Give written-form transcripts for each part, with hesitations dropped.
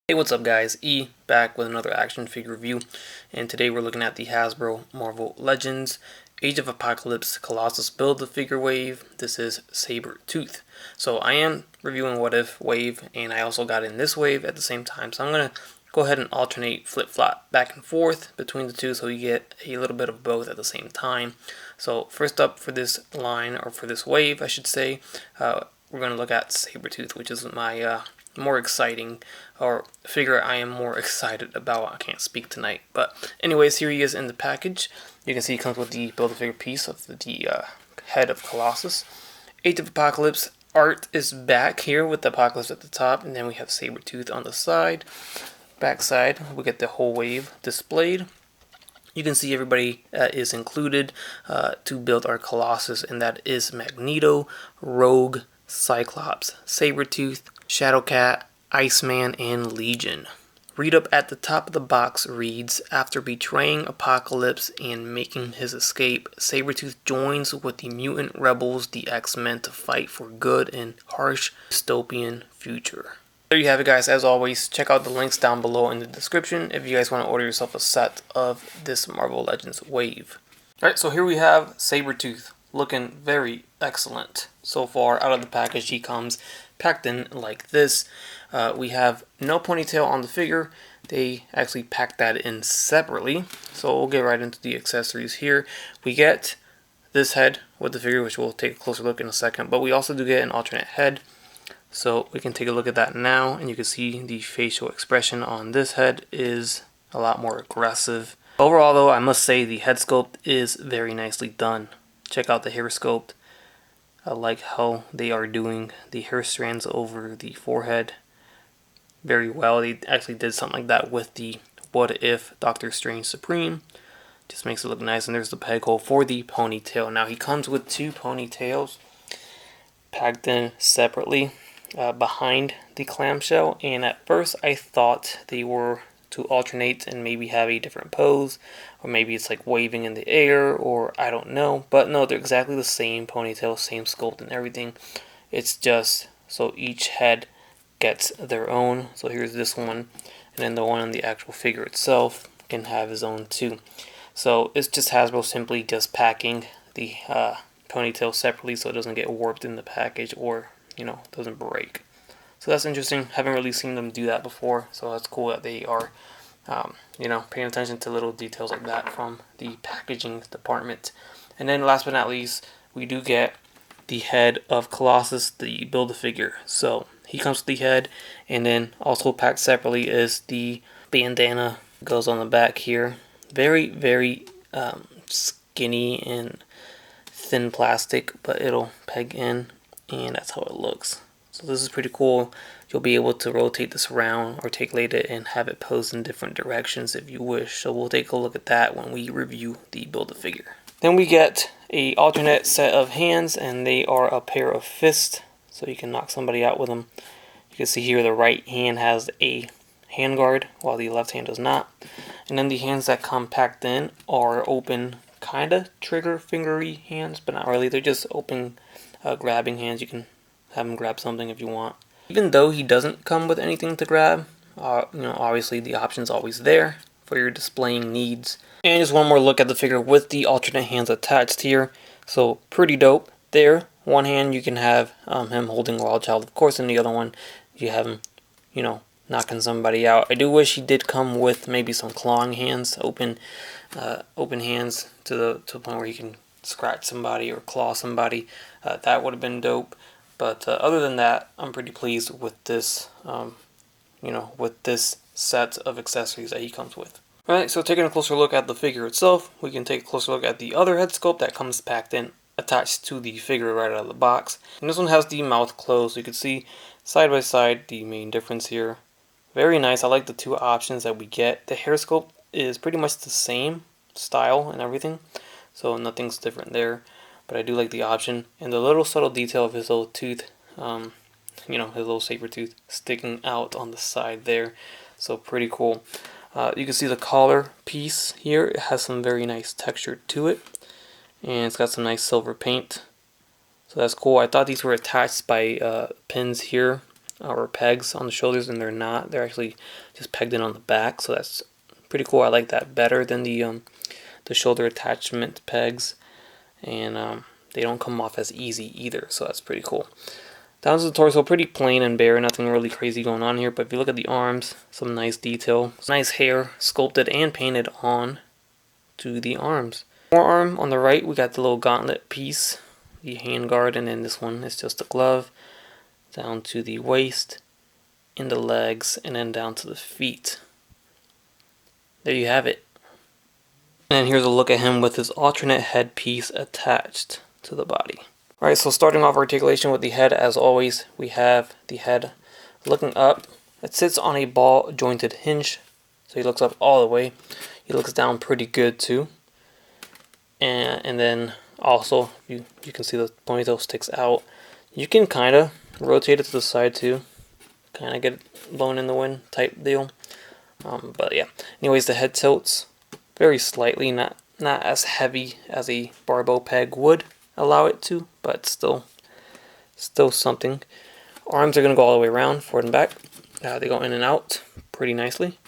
Hey, what's up guys? E back with another action figure review, and today we're looking at the Hasbro Marvel Legends Age of Apocalypse Colossus Build-A-Figure Wave. This is Sabretooth. So I am reviewing What If Wave, and I also got in this wave at the same time. So I'm going to go ahead and alternate flip-flop back and forth between the two so you get a little bit of both at the same time. So first up for this line, or for this wave I should say, we're going to look at Sabretooth, which is my more exciting, or figure I am more excited about. I can't speak tonight, but anyways, here he is in the package. You can see he comes with the Build-A-Figure piece of the head of Colossus. Age of Apocalypse art is back here with the Apocalypse at the top, and then we have Sabretooth on the side. Back side, we get the whole wave displayed. You can see everybody is included to build our Colossus, and that is Magneto, Rogue, Cyclops, Sabretooth, Shadowcat, Iceman, and Legion. Read up at the top of the box reads, after betraying Apocalypse and making his escape, Sabretooth joins with the mutant rebels, the X-Men, to fight for good in harsh dystopian future. There you have it guys. As always, check out the links down below in the description if you guys want to order yourself a set of this Marvel Legends wave. Alright, so here we have Sabretooth, looking very excellent. So far out of the package he comes packed in like this. We have no ponytail on the figure. They actually packed that in separately. So we'll get right into the accessories here. We get this head with the figure, which we'll take a closer look in a second, but we also do get an alternate head. So we can take a look at that now, and you can see the facial expression on this head is a lot more aggressive. Overall though, I must say the head sculpt is very nicely done. Check out the hair sculpt. I like how they are doing the hair strands over the forehead very well. They actually did something like that with the What If Doctor Strange Supreme. Just makes it look nice. And there's the peg hole for the ponytail. Now he comes with two ponytails packed in separately behind the clamshell. And at first I thought they were to alternate and maybe have a different pose, or maybe it's like waving in the air, or I don't know, but no, they're exactly the same ponytail, same sculpt and everything. It's just so each head gets their own. So here's this one, and then the one on the actual figure itself can have his own too. So it's just Hasbro simply just packing the ponytail separately so it doesn't get warped in the package, or doesn't break. So that's interesting. Haven't really seen them do that before, so that's cool that they are paying attention to little details like that from the packaging department. And then last but not least, we do get the head of Colossus, the Build-A-Figure. So he comes with the head, and then also packed separately is the bandana. Goes on the back here. Very, very skinny and thin plastic, but it'll peg in, and that's how it looks. So this is pretty cool. You'll be able to rotate this around, articulate it, and have it pose in different directions if you wish. So we'll take a look at that when we review the Build-A-Figure. Then we get a alternate set of hands, and they are a pair of fists, so you can knock somebody out with them. You can see here the right hand has a handguard, while the left hand does not. And then the hands that come packed in are open, kind of trigger fingery hands, but not really. They're just open grabbing hands. You can have him grab something if you want. Even though he doesn't come with anything to grab, obviously the option's always there for your displaying needs. And just one more look at the figure with the alternate hands attached here. So pretty dope there. One hand you can have him holding Wild Child, of course, and the other one you have him, knocking somebody out. I do wish he did come with maybe some clawing hands, open hands to the point where he can scratch somebody or claw somebody. That would have been dope. But other than that, I'm pretty pleased with this, with this set of accessories that he comes with. Alright, so taking a closer look at the figure itself, we can take a closer look at the other head sculpt that comes packed in, attached to the figure right out of the box. And this one has the mouth closed, so you can see side by side the main difference here. Very nice. I like the two options that we get. The hair sculpt is pretty much the same style and everything, so nothing's different there. But I do like the option, and the little subtle detail of his little tooth, his little saber tooth sticking out on the side there. So pretty cool. You can see the collar piece here. It has some very nice texture to it, and it's got some nice silver paint. So that's cool. I thought these were attached by pins here or pegs on the shoulders, and they're not. They're actually just pegged in on the back, so that's pretty cool. I like that better than the shoulder attachment pegs, and they don't come off as easy either, so that's pretty cool. Down to the torso, pretty plain and bare, nothing really crazy going on here, but if you look at the arms, some nice detail. Nice hair sculpted and painted on to the arms. Forearm on the right, we got the little gauntlet piece, the hand guard, and then this one is just a glove. Down to the waist, in the legs, and then down to the feet. There you have it. And here's a look at him with his alternate headpiece attached to the body. Alright, so starting off articulation with the head, as always, we have the head looking up. It sits on a ball jointed hinge, so he looks up all the way. He looks down pretty good too. And then also, you can see the ponytail sticks out. You can kind of rotate it to the side too, kind of get it blown in the wind type deal. But yeah, anyways, the head tilts very slightly, not as heavy as a barbell peg would allow it to, but still something. Arms are going to go all the way around, forward and back. They go in and out pretty nicely.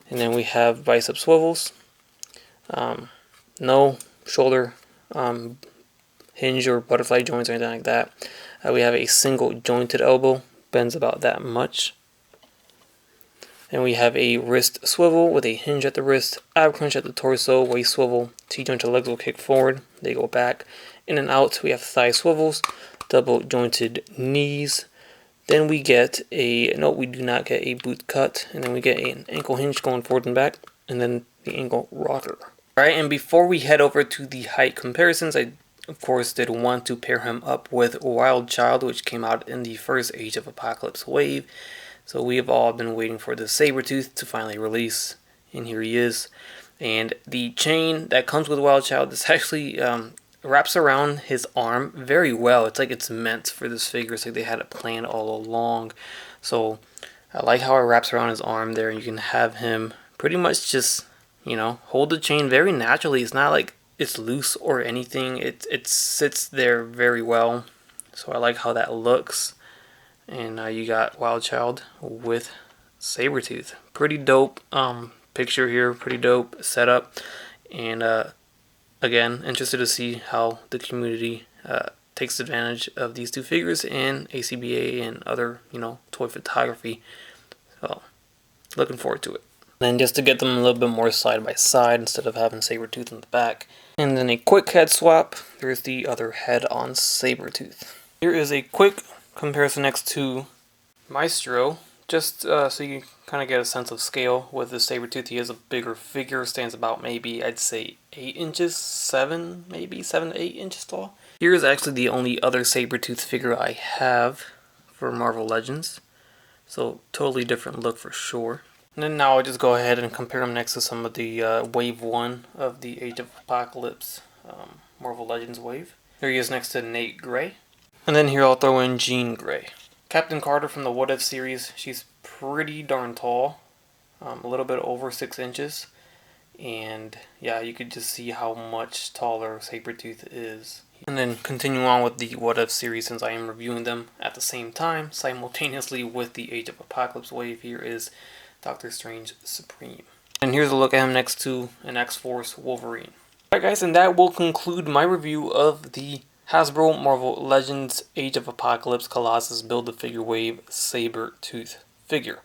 And then we have bicep swivels. No shoulder hinge or butterfly joints or anything like that. We have a single jointed elbow, bends about that much. And we have a wrist swivel with a hinge at the wrist, ab crunch at the torso, waist swivel, T-jointed legs will kick forward, they go back, in and out. We have thigh swivels, double jointed knees. Then we get no, we do not get a boot cut, and then we get an ankle hinge going forward and back, and then the ankle rocker. Alright, and before we head over to the height comparisons, I of course did want to pair him up with Wild Child, which came out in the first Age of Apocalypse wave. So we have all been waiting for the Sabretooth to finally release, and here he is. And the chain that comes with Wild Child, this actually wraps around his arm very well. It's like it's meant for this figure. It's like they had it planned all along. So I like how it wraps around his arm there. You can have him pretty much just, hold the chain very naturally. It's not like it's loose or anything. It sits there very well. So I like how that looks. And you got Wild Child with Sabretooth. Pretty dope picture here, pretty dope setup. And again, interested to see how the community takes advantage of these two figures in ACBA and other, toy photography. So, looking forward to it. And just to get them a little bit more side by side instead of having Sabretooth in the back. And then a quick head swap. There's the other head on Sabretooth. Here is a quick comparison next to Maestro, just so you kind of get a sense of scale. With the Sabretooth, he is a bigger figure, stands about maybe, I'd say 8 inches, 7 to 8 inches tall. Here is actually the only other Sabretooth figure I have for Marvel Legends, so totally different look for sure. And then now I'll just go ahead and compare him next to some of the Wave 1 of the Age of Apocalypse Marvel Legends wave. Here he is next to Nate Gray. And then here I'll throw in Jean Grey. Captain Carter from the What If series. She's pretty darn tall. A little bit over 6 inches. And yeah, you could just see how much taller Sabretooth is. And then continue on with the What If series, since I am reviewing them at the same time, simultaneously with the Age of Apocalypse wave. Here is Doctor Strange Supreme. And here's a look at him next to an X-Force Wolverine. Alright guys, and that will conclude my review of the Hasbro Marvel Legends Age of Apocalypse Colossus Build-A-Figure Wave Sabretooth figure.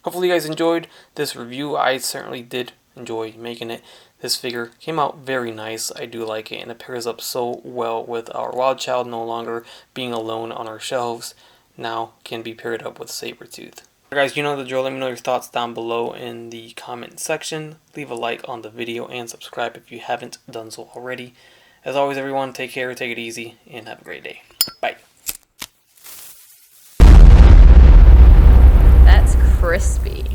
Hopefully you guys enjoyed this review. I certainly did enjoy making it. This figure came out very nice. I do like it, and it pairs up so well with our Wild Child no longer being alone on our shelves. Now can be paired up with Sabretooth. Guys, you know the drill. Let me know your thoughts down below in the comment section. Leave a like on the video and subscribe if you haven't done so already. As always, everyone, take care, take it easy, and have a great day. Bye. That's crispy.